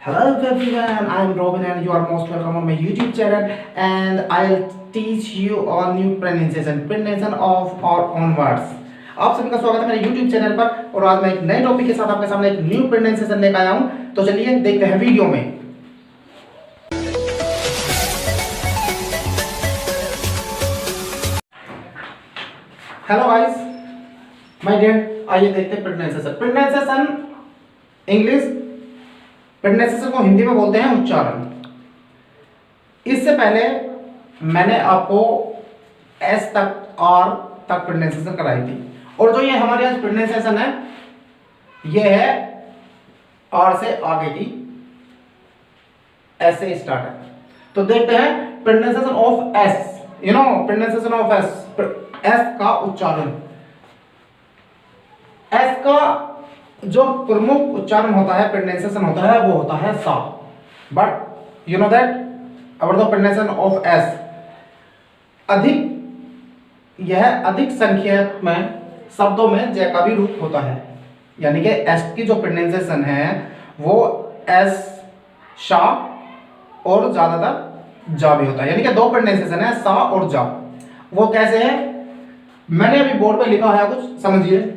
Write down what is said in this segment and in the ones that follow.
Hello everyone, I am Robin and you are most welcome on my YouTube channel and I'll teach you on new pronunciation of or on words. आप सभी का स्वागत है मेरे YouTube channel पर और आज मैं एक नए टॉपिक के साथ आपके सामने एक न्यू प्रोनाउंसिएशन लेकर आया हूँ। तो चलिए देखते हैं वीडियो में। हेलो गाइस, माय डियर, आइए देखते हैं प्रोनाउंसिएशन इंग्लिश। प्रोनाउंसिएशन को हिंदी में बोलते हैं उच्चारण। इससे पहले मैंने आपको एस तक आर तक प्रोनाउंसिएशन कराई थी और जो ये हमारी आज प्रोनाउंसिएशन है ये है आर से आगे की, एस से स्टार्ट है। तो देखते हैं pronunciation of S. Pronunciation of S, S का उच्चारण। एस का जो प्रमुख उच्चारण होता है, प्रोनाउंसिएशन होता है, वो होता है सा। But you know that about the pronunciation of S, यह अधिक संख्या में शब्दों में ज का भी रूप होता है। यानी कि एस की जो प्रोनाउंसिएशन है वो एस शा और ज्यादातर जा भी होता है। यानी कि दो प्रोनाउंसिएशन है, सा और जा। वो कैसे है, मैंने अभी बोर्ड पे लिखा है, कुछ समझिए।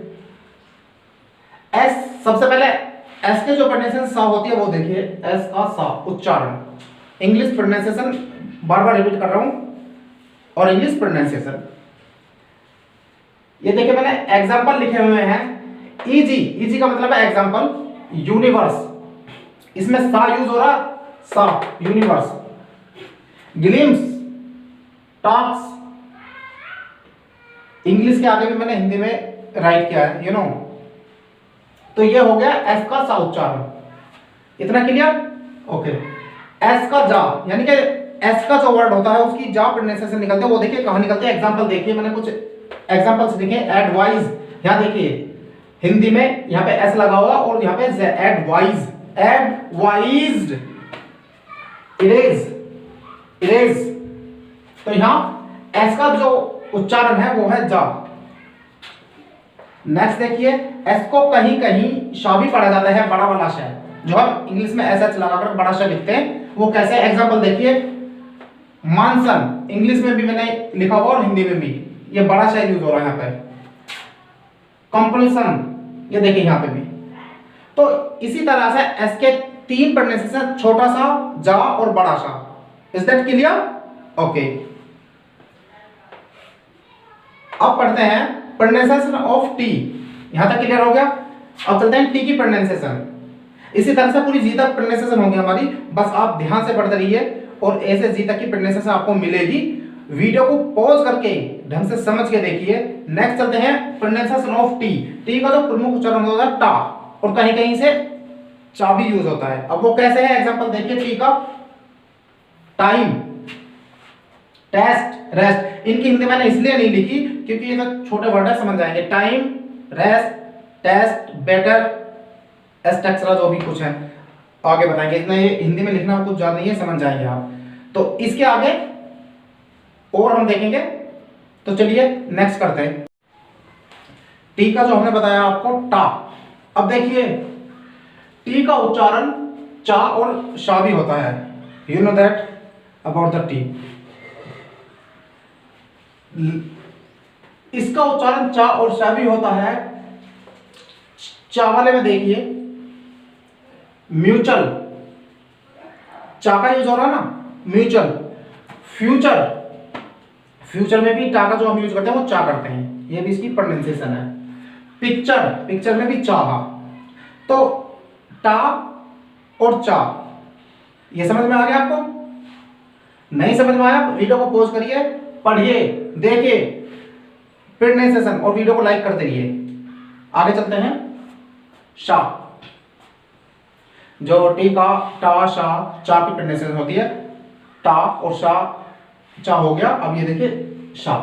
एस, सबसे पहले एस के जो प्रोनाउंसिएशन सा होती है वो देखिए, एस का सा उच्चारण। इंग्लिश प्रोनाउंसिएशन बार बार रिपीट कर रहा हूं, और इंग्लिश प्रोनाउंसिएशन ये देखिए मैंने एग्जांपल लिखे हुए हैं। इजी, इजी का मतलब है एग्जांपल। यूनिवर्स, इसमें सा यूज हो रहा, सा यूनिवर्स। ग्लिम्स, टॉक्स, इंग्लिश के आगे भी मैंने हिंदी में राइट किया है, तो ये हो गया एस का सा उच्चारण। इतना क्लियर? ओके। एस का जा, यानी कि एस का जो वर्ड होता है उसकी जा प्रोनाउंसिएशन निकलते हैं। वो देखिए कहां निकलते हैं, एग्जांपल देखिए, मैंने कुछ एग्जांपल्स लिखे। एडवाइज, यहां देखिए हिंदी में यहां पे एस लगा हुआ और यहां पे एडवाइज, एडवाइज्ड। इरेज, इरेज, तो यहां एस का जो उच्चारण है वो है जा। नेक्स्ट देखिए, एस को कहीं कहीं शा भी पढ़ा जाता है, बड़ा वाला शा, जो हम इंग्लिश में एस एच लगाकर बड़ा शा लिखते हैं। वो कैसे, एग्जांपल देखिए। मानसन, इंग्लिश में भी मैंने लिखा हुआ और हिंदी में भी, ये बड़ा शा यूज हो रहा है यहाँ पे। कंपल्सन, ये देखिए यहाँ पे भी। तो इसी तरह से एस के तीन प्रोनाउंसिएशन, छोटा सा, जा और बड़ा सा। Is that clear? ओके। अब पढ़ते हैं प्रोनाउंसिएशन ऑफ टी। यहां तक क्लियर हो गया? अब चलते हैं टी की प्रोनाउंसिएशन। इसी तरह से पूरी जी तक प्रोनाउंसिएशन होगी हमारी, बस आप ध्यान से पढ़ते रहिए और ऐसे जी तक की प्रोनाउंसिएशन आपको मिलेगी। वीडियो को पॉज करके ढंग से समझ के देखिए। नेक्स्ट चलते हैं प्रोनाउंसिएशन ऑफ टी। टी का जो प्रमुख उच्चारण होता है टा, और कहीं कहीं से चा भी यूज होता है। अब वो कैसे है, एग्जांपल देखिए। टी का टाइम, टेस्ट, रेस्ट। इनकी हिंदी मैंने इसलिए नहीं लिखी क्योंकि ये तो छोटे वर्ड है, समझ जाएंगे। Time, rest, test, better, etcetera, जो भी कुछ है आगे बताएंगे। इतना ये हिंदी में लिखना कुछ ज्यादा नहीं है, समझ जाएंगे आप। तो इसके आगे और हम देखेंगे। तो चलिए नेक्स्ट करते हैं। टी का जो हमने बताया आपको टा। अब देखिए टी का उच्चारण चा और शा भी होता है। You know that about the T. इसका उच्चारण चा और शा भी होता है। चा वाले में देखिए म्यूचुअल, चा का यूज हो रहा है ना, म्यूचुअल। फ्यूचर, फ्यूचर में भी टा का जो हम यूज करते हैं वो चा करते हैं, ये भी इसकी प्रोनाउंसिएशन है। पिक्चर, पिक्चर में भी चा। तो टा और चा, ये समझ में आ गया आपको? नहीं समझ में आया? वीडियो को पॉज करिए, पढ़िए, देखिए प्रोनाउंसिएशन और वीडियो को लाइक करते रहिए। आगे चलते हैं। शा, जो टी का टा शा चा की प्रोनाउंसिएशन होती है। टा और शा, चा हो गया। अब ये देखिए शा।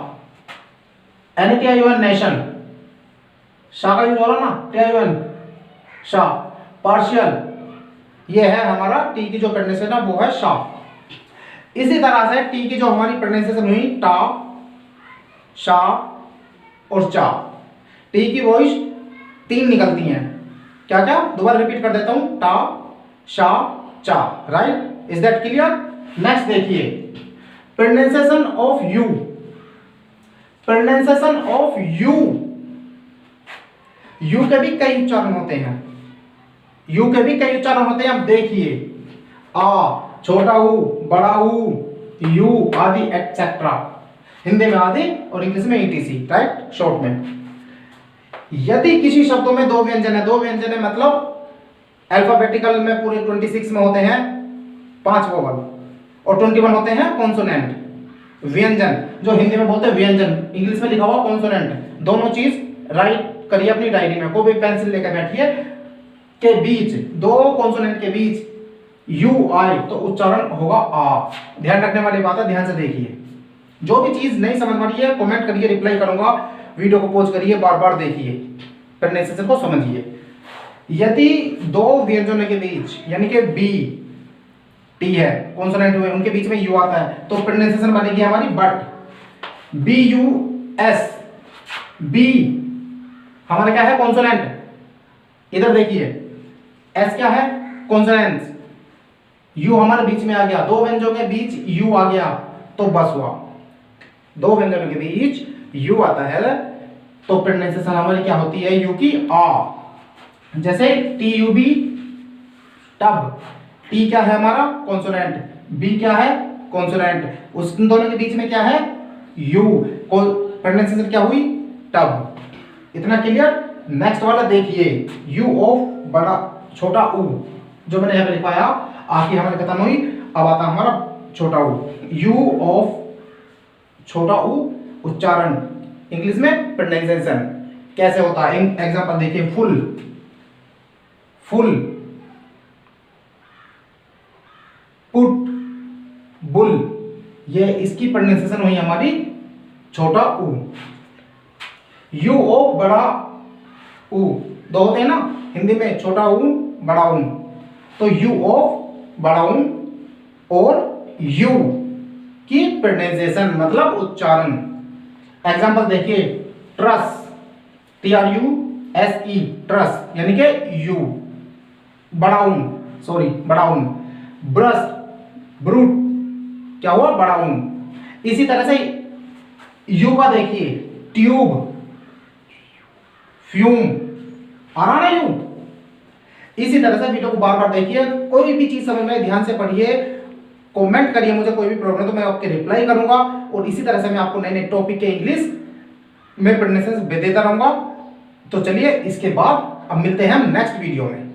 एन नेशन, शा का यूज हो रहा ना, टी शा। पार्शियल, ये है हमारा टी की जो प्रोनाउंसिएशन है वो है शा। इसी तरह से टी की जो हमारी प्रोनाउंसिएशन हुई टा, शा और चा। टी की वॉइस तीन निकलती हैं। क्या क्या, दोबारा रिपीट कर देता हूं। टा, शा चा, right? Is that clear? Next देखिए, pronunciation of U. Pronunciation of U, U के भी कई उच्चारण होते हैं, यू के भी कई उच्चारण होते हैं। अब देखिए, आ, छोटा ऊ, बड़ा ऊ, यू आदि एक्सेट्रा, हिंदी में आदि और इंग्लिश में ईटीसी, राइट, शॉर्ट में। यदि किसी शब्दों में दो व्यंजन है, दो व्यंजन है मतलब अल्फाबेटिकल में पूरे 26 में होते हैं 5 वोवल और 21 होते हैं कॉन्सोनेंट, व्यंजन, जो हिंदी में बोलते हैं व्यंजन, इंग्लिश में लिखा हुआ कॉन्सोनेंट। दोनों चीज राइट करिए अपनी डायरी में, कोई भी पेंसिल लेकर बैठिए, के बीच, दो कॉन्सोनेंट के बीच यू आई तो उच्चारण होगा आ। ध्यान रखने वाली बात है, ध्यान से देखिए। जो भी चीज नहीं समझ में आ रही है कमेंट करिए, रिप्लाई करूंगा, वीडियो को पॉज करिए, बार बार देखिए, प्रोनाउंसिएशन को समझिए। यदि दो व्यंजनों के बीच यानी कि बी टी है, कॉन्सोनेंट हुए, उनके बीच में यू आता है तो प्रोनाउंसिएशन बनेगी हमारी but. B U S, B हमारा क्या है कॉन्सोनेंट, इधर देखिए, एस क्या है कॉन्सोनेंट, यू हमारे बीच में आ गया, दो व्यंजनों के बीच यू आ गया तो बस हुआ। दो व्यंजनों के बीच यू आता है तो प्रोनाउंसिएशन हमारी क्या होती है, यू की आ। जैसे T U B tub, T क्या है हमारा कॉन्सोनेंट, बी क्या है कॉन्सोनेंट, उस दोनों के बीच में क्या है यू, प्रोनाउंसिएशन क्या हुई टब। इतना क्लियर? नेक्स्ट वाला देखिए, यू ऑफ बड़ा छोटा ऊ, जो मैंने यहाँ पे लिखवाया, आखिर हमारी खत्म हुई, अब आता हमारा छोटा ऊ। यू ऑफ छोटा ऊ उच्चारण, इंग्लिश में प्रोनाउंसिएशन कैसे होता है, एग्जांपल देखिए, फुल, फुल, पुट, बुल, ये इसकी प्रोनाउंसिएशन हुई हमारी छोटा ऊ। यू ओ बड़ा ऊ, दो होते हैं ना हिंदी में, छोटा ऊ बड़ा ऊ, तो यू ऑफ बड़ा ऊ और यू की प्रोनाउंसिएशन मतलब उच्चारण। एग्जांपल देखिए, truss, T R U S E, truss यानी कि यू, बड़ा ऊन, सॉरी बड़ा ऊन, ब्रश, ब्रूट, क्या हुआ बड़ा ऊन। इसी तरह से यू का देखिए, ट्यूब, फ्यूम, आ रहा ना यू। इसी तरह से वीडियो को बार बार देखिए, कोई भी चीज समझ में ध्यान से पढ़िए, कमेंट करिए, मुझे कोई भी प्रॉब्लम तो मैं आपके रिप्लाई करूंगा, और इसी तरह से मैं आपको नए नए टॉपिक के इंग्लिश में प्रोनाउंसिएशन देता रहूंगा। तो चलिए इसके बाद अब मिलते हैं हम नेक्स्ट वीडियो में।